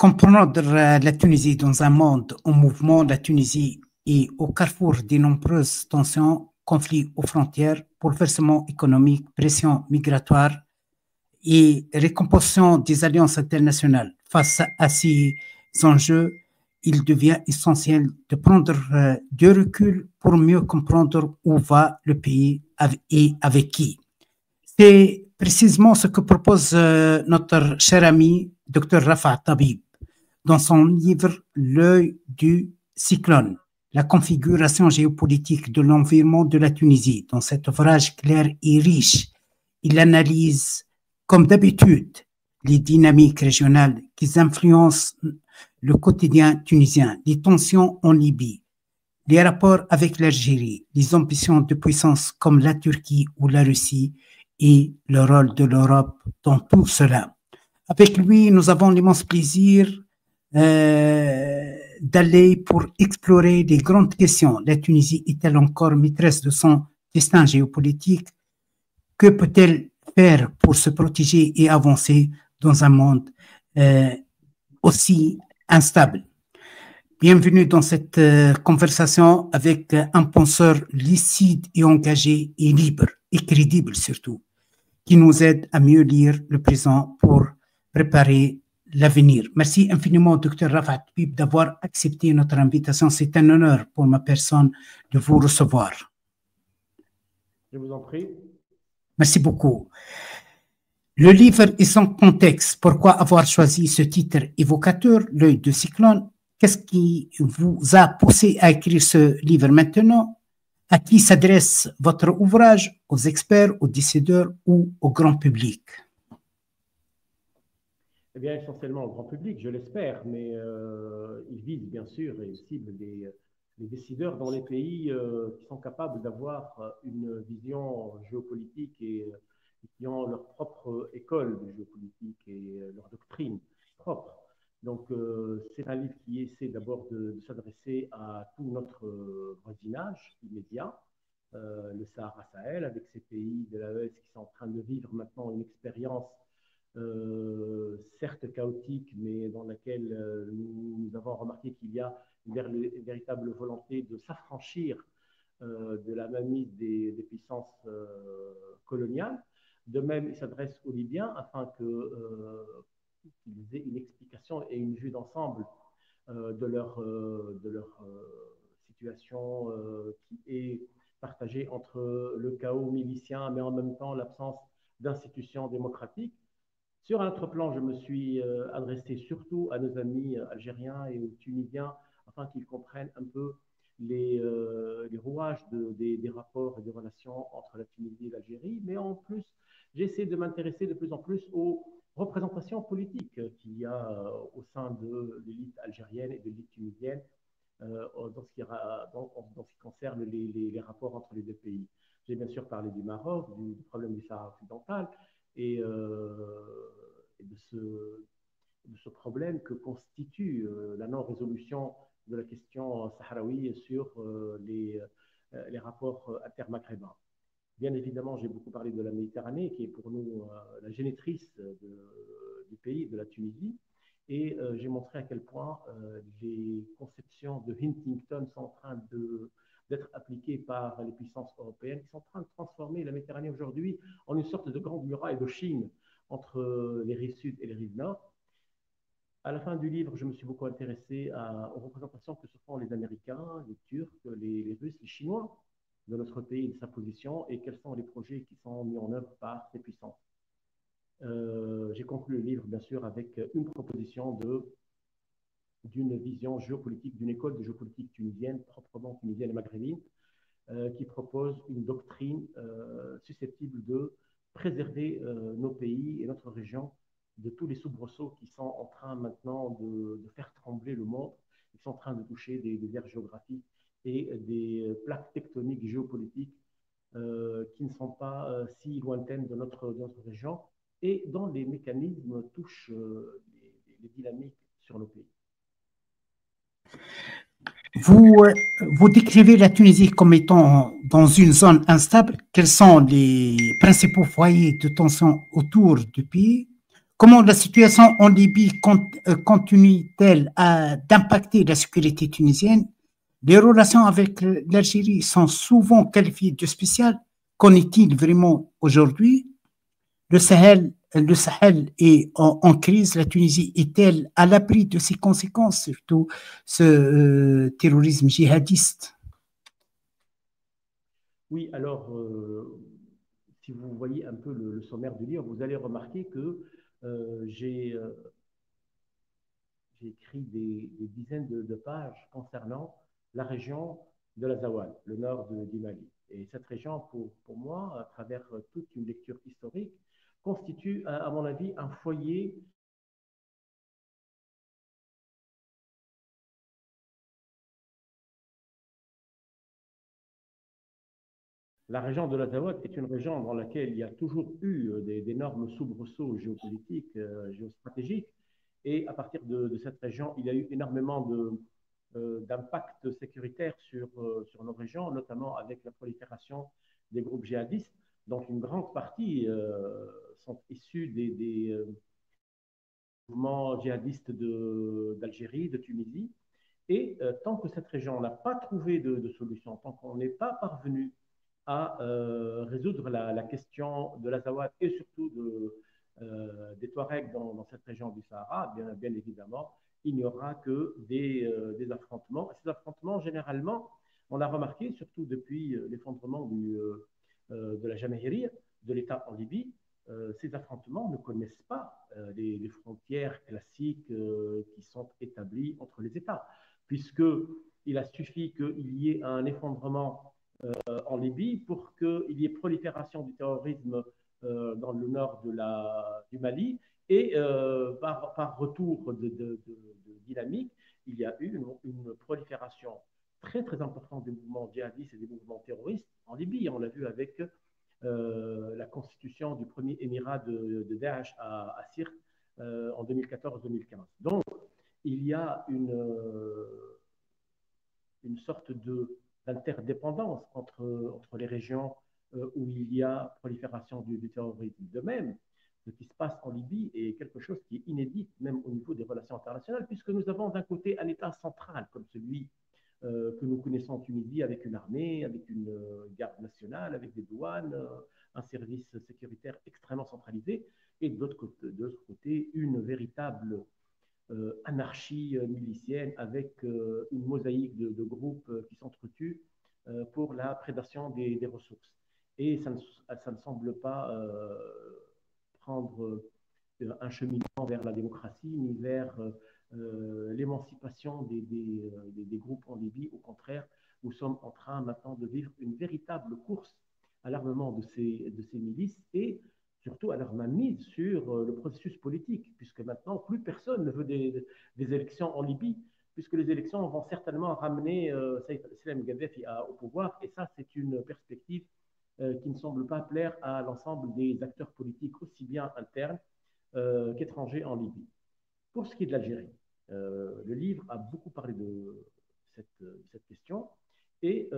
Comprendre la Tunisie dans un monde en mouvement, la Tunisie est au carrefour de nombreuses tensions, conflits aux frontières, bouleversements économiques, pression migratoire et récomposition des alliances internationales. Face à ces enjeux, il devient essentiel de prendre du recul pour mieux comprendre où va le pays et avec qui. C'est précisément ce que propose notre cher ami Dr Rafah Tabib dans son livre L'œil du cyclone, la configuration géopolitique de l'environnement de la Tunisie. Dans cet ouvrage clair et riche, il analyse, comme d'habitude, les dynamiques régionales qui influencent le quotidien tunisien, les tensions en Libye, les rapports avec l'Algérie, les ambitions de puissances comme la Turquie ou la Russie et le rôle de l'Europe dans tout cela. Avec lui, nous avons l'immense plaisir d'aller pour explorer les grandes questions. La Tunisie est-elle encore maîtresse de son destin géopolitique? Que peut-elle faire pour se protéger et avancer dans un monde aussi instable? Bienvenue dans cette conversation avec un penseur lucide et engagé et libre et crédible surtout, qui nous aide à mieux lire le présent pour préparer l'avenir. Merci infiniment, Dr Rafah Tabib, d'avoir accepté notre invitation. C'est un honneur pour ma personne de vous recevoir. Je vous en prie. Merci beaucoup. Le livre est son contexte. Pourquoi avoir choisi ce titre évocateur, L'œil du cyclone? Qu'est-ce qui vous a poussé à écrire ce livre maintenant? À qui s'adresse votre ouvrage? Aux experts, aux décideurs ou au grand public? Eh bien, essentiellement au grand public, je l'espère, mais il vise bien sûr et cible les décideurs dans les pays qui sont capables d'avoir une vision géopolitique et qui ont leur propre école de géopolitique et leur doctrine propre. Donc, c'est un livre qui essaie d'abord de s'adresser à tout notre voisinage immédiat, le Sahara-Sahel, avec ces pays de l'AES qui sont en train de vivre maintenant une expérience certes chaotique, mais dans laquelle nous avons remarqué qu'il y a une véritable volonté de s'affranchir de la mainmise des puissances coloniales. De même, il s'adresse aux Libyens afin qu'ils aient une explication et une vue d'ensemble de leur situation qui est partagée entre le chaos milicien, mais en même temps l'absence d'institutions démocratiques. Sur un autre plan, je me suis adressé surtout à nos amis algériens et aux Tunisiens afin qu'ils comprennent un peu les rouages des rapports et des relations entre la Tunisie et l'Algérie. Mais en plus, j'essaie de m'intéresser de plus en plus aux représentations politiques qu'il y a au sein de l'élite algérienne et de l'élite tunisienne dans ce qui concerne les rapports entre les deux pays. J'ai bien sûr parlé du Maroc, du problème du Sahara occidental, et de ce problème que constitue la non-résolution de la question sahraoui sur les rapports intermaghrébins. Bien évidemment, j'ai beaucoup parlé de la Méditerranée, qui est pour nous la génétrice du pays, de la Tunisie, et j'ai montré à quel point les conceptions de Huntington sont en train d'être appliquées par les puissances européennes, qui sont en train de transformer la Méditerranée aujourd'hui en une sorte de grande muraille de Chine entre les rives sud et les rives nord. À la fin du livre, je me suis beaucoup intéressé aux représentations que se font les Américains, les Turcs, les Russes, les Chinois de notre pays et de sa position, et quels sont les projets qui sont mis en œuvre par ces puissances. J'ai conclu le livre, bien sûr, avec une proposition d'une vision géopolitique, d'une école de géopolitique tunisienne, proprement tunisienne et maghrébine, qui propose une doctrine susceptible de préserver nos pays et notre région de tous les soubresauts qui sont en train maintenant de faire trembler le monde, qui sont en train de toucher des aires géographiques et des plaques tectoniques géopolitiques qui ne sont pas si lointaines de notre région et dont les mécanismes touchent les dynamiques sur nos pays. Vous décrivez la Tunisie comme étant dans une zone instable. Quels sont les principaux foyers de tension autour du pays? Comment la situation en Libye continue-t-elle d'impacter la sécurité tunisienne? Les relations avec l'Algérie sont souvent qualifiées de spéciales. Qu'en est-il vraiment aujourd'hui? Le Sahel est en crise. La Tunisie est-elle à l'abri de ses conséquences, surtout ce terrorisme djihadiste? Oui, alors, si vous voyez un peu le sommaire du livre, vous allez remarquer que j'ai écrit des dizaines de pages concernant la région de l'Azawad, le nord du Mali. Et cette région, pour moi, à travers toute une lecture historique, constitue, à mon avis, un foyer. La région de l'Azawad est une région dans laquelle il y a toujours eu d'énormes soubresauts géopolitiques, géostratégiques. Et à partir de cette région, il y a eu énormément d'impact sécuritaire sur nos régions, notamment avec la prolifération des groupes djihadistes, dont une grande partie sont issus des mouvements djihadistes d'Algérie, de Tunisie. Et tant que cette région n'a pas trouvé de solution, tant qu'on n'est pas parvenu à résoudre la question de l'Azawad et surtout des Touaregs dans cette région du Sahara, bien évidemment, il n'y aura que des affrontements. Et ces affrontements, généralement, on l'a remarqué, surtout depuis l'effondrement de la Jamahiriya, de l'État en Libye, ces affrontements ne connaissent pas les frontières classiques qui sont établies entre les États, puisqu'il a suffi qu'il y ait un effondrement en Libye pour qu'il y ait prolifération du terrorisme dans le nord du Mali. Et par retour de dynamique, il y a eu une prolifération très très importante des mouvements djihadistes et des mouvements terroristes en Libye. On l'a vu avec la constitution du premier émirat de Daesh à Sirte en 2014-2015. Donc, il y a une sorte d'interdépendance entre les régions où il y a prolifération du terrorisme. De même, ce qui se passe en Libye est quelque chose qui est inédit, même au niveau des relations internationales, puisque nous avons d'un côté un État central comme celui que nous connaissons en Tunisie, avec une armée, avec une garde nationale, avec des douanes, un service sécuritaire extrêmement centralisé, et de l'autre côté, une véritable anarchie milicienne avec une mosaïque de groupes qui s'entretuent pour la prédation des ressources. Et ça ne semble pas prendre un cheminement vers la démocratie ni vers l'émancipation des groupes en Libye. Au contraire, nous sommes en train maintenant de vivre une véritable course à l'armement de ces milices et surtout à leur mainmise sur le processus politique, puisque maintenant, plus personne ne veut des élections en Libye, puisque les élections vont certainement ramener Saïd al-Islam Gaddafi au pouvoir, et ça, c'est une perspective qui ne semble pas plaire à l'ensemble des acteurs politiques, aussi bien internes qu'étrangers en Libye. Pour ce qui est de l'Algérie, le livre a beaucoup parlé de cette question et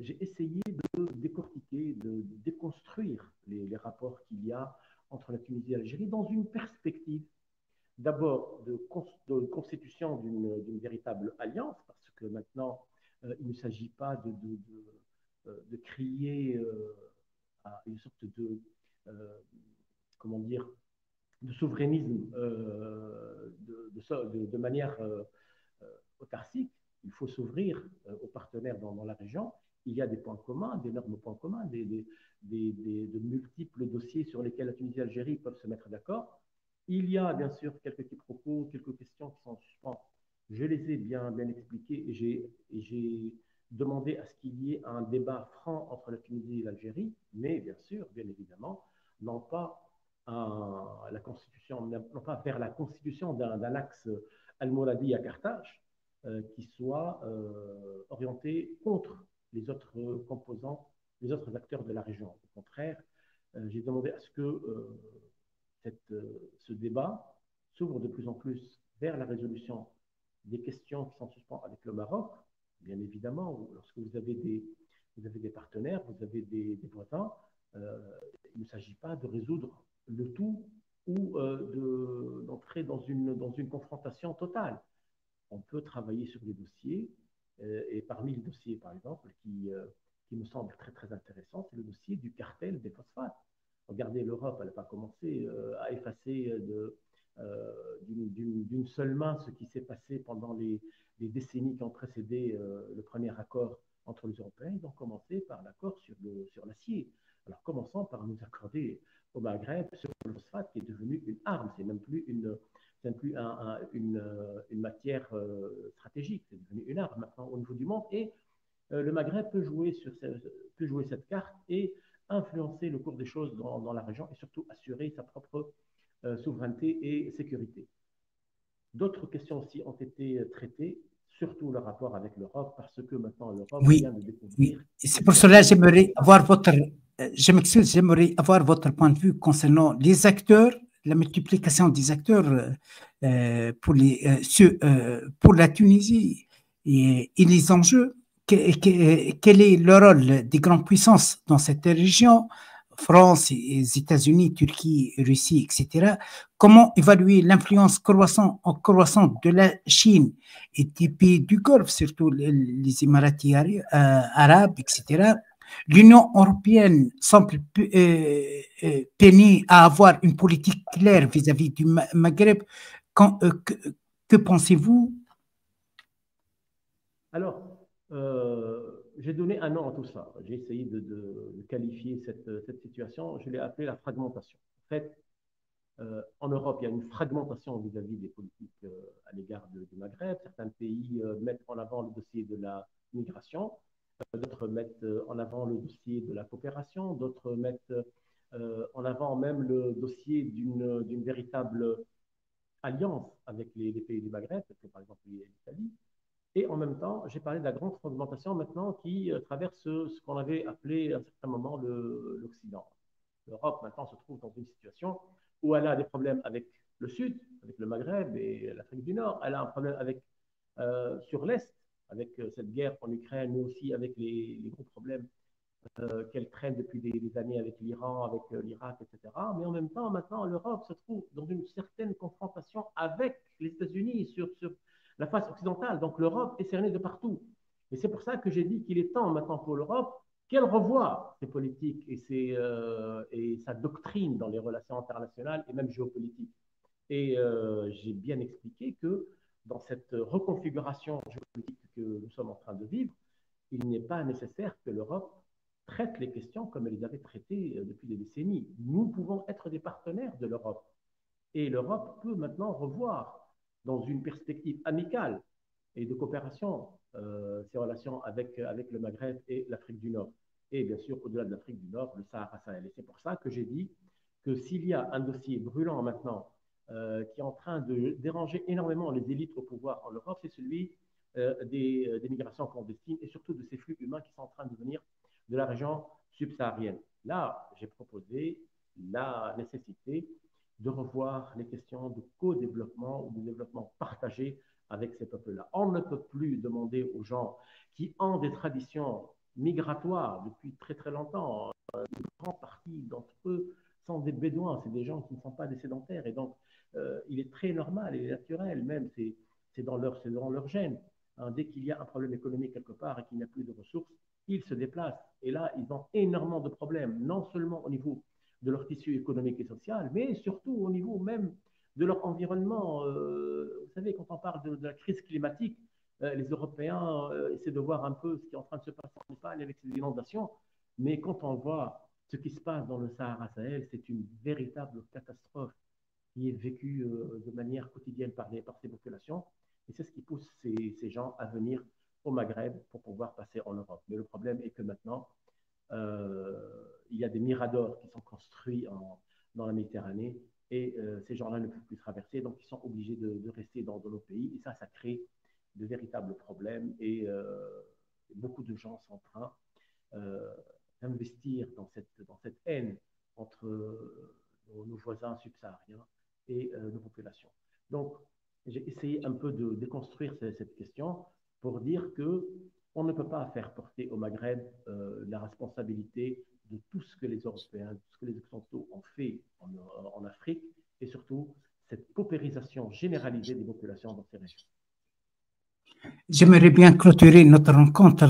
j'ai essayé de décortiquer, de déconstruire les rapports qu'il y a entre la Tunisie et l'Algérie dans une perspective d'abord de constitution d'une véritable alliance, parce que maintenant, il ne s'agit pas de crier à une sorte euh, comment dire, de souverainisme de manière autarcique. Il faut s'ouvrir aux partenaires dans la région. Il y a des points communs, d'énormes points communs, de multiples dossiers sur lesquels la Tunisie et l'Algérie peuvent se mettre d'accord. Il y a bien sûr quelques quiproquos, quelques questions qui sont en suspens. Je les ai bien expliquées et j'ai demandé à ce qu'il y ait un débat franc entre la Tunisie et l'Algérie, mais bien sûr, bien évidemment, non pas la constitution, non pas vers la constitution d'un axe Al-Mouradi à Carthage qui soit orienté contre les autres composants, les autres acteurs de la région. Au contraire, j'ai demandé à ce que ce débat s'ouvre de plus en plus vers la résolution des questions qui sont suspendues avec le Maroc, bien évidemment, lorsque vous avez des partenaires, vous avez des voisins, il ne s'agit pas de résoudre le tout ou d'entrer dans une confrontation totale. On peut travailler sur des dossiers, et parmi les dossiers, par exemple, qui me semble très, très intéressant, c'est le dossier du cartel des phosphates. Regardez, l'Europe, elle n'a pas commencé à effacer d'une seule main ce qui s'est passé pendant les décennies qui ont précédé le premier accord entre les Européens. Ils ont commencé par l'accord sur l'acier. Alors commençons par nous accorder au Maghreb sur le phosphate qui est devenu une arme. C'est même plus une matière stratégique, c'est devenu une arme maintenant au niveau du monde. Et le Maghreb peut jouer cette carte et influencer le cours des choses dans la région et surtout assurer sa propre souveraineté et sécurité. D'autres questions aussi ont été traitées, surtout le rapport avec l'Europe, parce que maintenant l'Europe Oui, vient de oui. découvrir Et c'est qu'elle pour peut cela que être j'aimerais avoir votre, je m'excuse, j'aimerais avoir votre point de vue concernant les acteurs, la multiplication des acteurs pour la Tunisie et les enjeux. Quel est le rôle des grandes puissances dans cette région, France, les États-Unis, Turquie, Russie, etc. Comment évaluer l'influence croissante de la Chine et des pays du Golfe, surtout les Émiratis arabes, etc. L'Union européenne semble peiner à avoir une politique claire vis-à-vis du Maghreb. Quand, que pensez-vous? Alors, j'ai donné un nom à tout ça. J'ai essayé de qualifier cette situation. Je l'ai appelée la fragmentation. En fait, en Europe, il y a une fragmentation vis-à-vis des politiques à l'égard du Maghreb. Certains pays mettent en avant le dossier de la migration, d'autres mettent en avant le dossier de la coopération, d'autres mettent en avant même le dossier d'une véritable alliance avec les pays du Maghreb, par exemple l'Italie. Et en même temps, j'ai parlé de la grande fragmentation maintenant qui traverse ce qu'on avait appelé à un certain moment l'Occident. L'Europe maintenant se trouve dans une situation où elle a des problèmes avec le Sud, avec le Maghreb et l'Afrique du Nord. Elle a un problème sur l'Est, avec cette guerre en Ukraine, mais aussi avec les gros problèmes qu'elle traîne depuis des années avec l'Iran, avec l'Irak, etc. Mais en même temps, maintenant, l'Europe se trouve dans une certaine confrontation avec les États-Unis sur la face occidentale. Donc l'Europe est cernée de partout. Et c'est pour ça que j'ai dit qu'il est temps maintenant pour l'Europe qu'elle revoie ses politiques et sa doctrine dans les relations internationales et même géopolitiques. Et j'ai bien expliqué que dans cette reconfiguration géopolitique que nous sommes en train de vivre, il n'est pas nécessaire que l'Europe traite les questions comme elle les avait traitées depuis des décennies. Nous pouvons être des partenaires de l'Europe. Et l'Europe peut maintenant revoir, dans une perspective amicale et de coopération, ses relations avec le Maghreb et l'Afrique du Nord. Et bien sûr, au-delà de l'Afrique du Nord, le Sahara Sahel. Et c'est pour ça que j'ai dit que s'il y a un dossier brûlant maintenant qui est en train de déranger énormément les élites au pouvoir en Europe, c'est celui des migrations clandestines et surtout de ces flux humains qui sont en train de venir de la région subsaharienne. Là, j'ai proposé la nécessité de revoir les questions de co-développement ou de développement partagé avec ces peuples-là. On ne peut plus demander aux gens qui ont des traditions migratoires depuis très très longtemps, une grande partie d'entre eux sont des bédouins, c'est des gens qui ne sont pas des sédentaires, et donc il est très normal et naturel, même c'est dans leur gène. Hein, dès qu'il y a un problème économique quelque part et qu'il n'y a plus de ressources, ils se déplacent. Et là, ils ont énormément de problèmes, non seulement au niveau de leur tissu économique et social, mais surtout au niveau même de leur environnement. Vous savez, quand on parle de la crise climatique, les Européens essaient de voir un peu ce qui est en train de se passer en Espagne avec ces inondations, mais quand on voit ce qui se passe dans le Sahara Sahel, c'est une véritable catastrophe qui est vécue de manière quotidienne par ces populations. Et c'est ce qui pousse ces gens à venir au Maghreb pour pouvoir passer en Europe. Mais le problème est que maintenant, il y a des miradors qui sont construits dans la Méditerranée et ces gens-là ne peuvent plus traverser, donc ils sont obligés de rester dans nos pays. Et ça crée de véritables problèmes et beaucoup de gens sont en train d'investir dans cette haine entre nos voisins subsahariens et nos populations. Donc, j'ai essayé un peu de déconstruire cette question pour dire que on ne peut pas faire porter au Maghreb la responsabilité de tout ce que les Européens, tout ce que les Occidentaux ont fait en Afrique et surtout cette paupérisation généralisée des populations dans ces régions. J'aimerais bien clôturer notre rencontre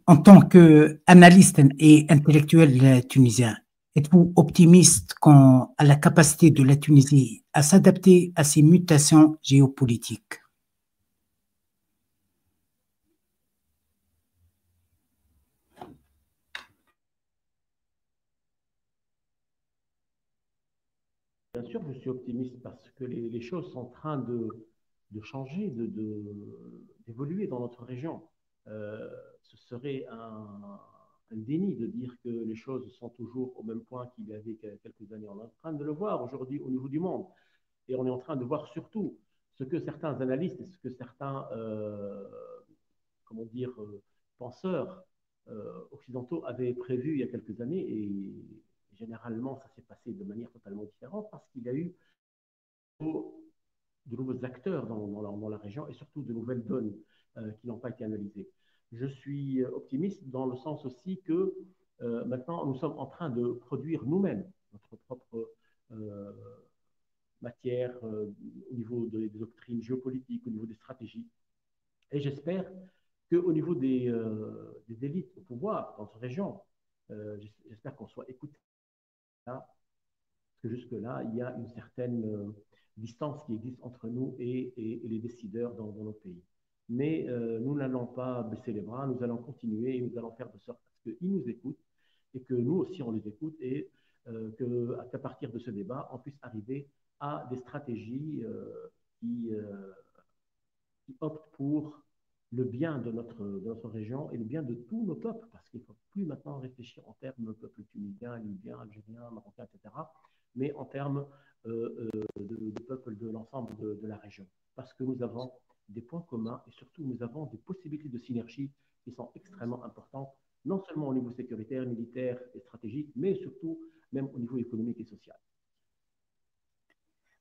en tant qu'analyste et intellectuel tunisien. Êtes-vous optimiste quant à la capacité de la Tunisie à s'adapter à ces mutations géopolitiques? Bien sûr, je suis optimiste parce que les choses sont en train de changer, d'évoluer dans notre région. Ce serait un déni de dire que les choses sont toujours au même point qu'il y avait quelques années. On est en train de le voir aujourd'hui au niveau du monde. Et on est en train de voir surtout ce que certains analystes, ce que certains comment dire, penseurs occidentaux avaient prévu il y a quelques années. Et généralement, ça s'est passé de manière totalement différente parce qu'il y a eu de nouveaux acteurs dans la région et surtout de nouvelles donnes qui n'ont pas été analysées. Je suis optimiste dans le sens aussi que maintenant, nous sommes en train de produire nous-mêmes notre propre matière au niveau des doctrines géopolitiques, au niveau des stratégies. Et j'espère qu'au niveau des élites au pouvoir dans notre région, j'espère qu'on soit écouté. Parce que jusque-là, il y a une certaine distance qui existe entre nous et les décideurs dans nos pays. Mais nous n'allons pas baisser les bras, nous allons continuer et nous allons faire de sorte qu'ils nous écoutent et que nous aussi on les écoute et qu'à partir de ce débat, on puisse arriver à des stratégies qui optent pour le bien de notre région et le bien de tous nos peuples, parce qu'il ne faut plus maintenant réfléchir en termes de peuple tunisien, libyen, algérien, marocain, etc., mais en termes de peuple de l'ensemble de la région. Parce que nous avons des points communs et surtout nous avons des possibilités de synergie qui sont extrêmement importantes, non seulement au niveau sécuritaire, militaire et stratégique, mais surtout même au niveau économique et social.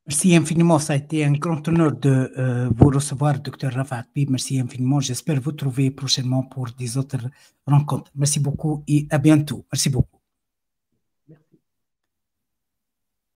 Merci infiniment, ça a été un grand honneur de vous recevoir, Dr Rafah Habib. Merci infiniment. J'espère vous trouver prochainement pour des autres rencontres. Merci beaucoup et à bientôt. Merci beaucoup.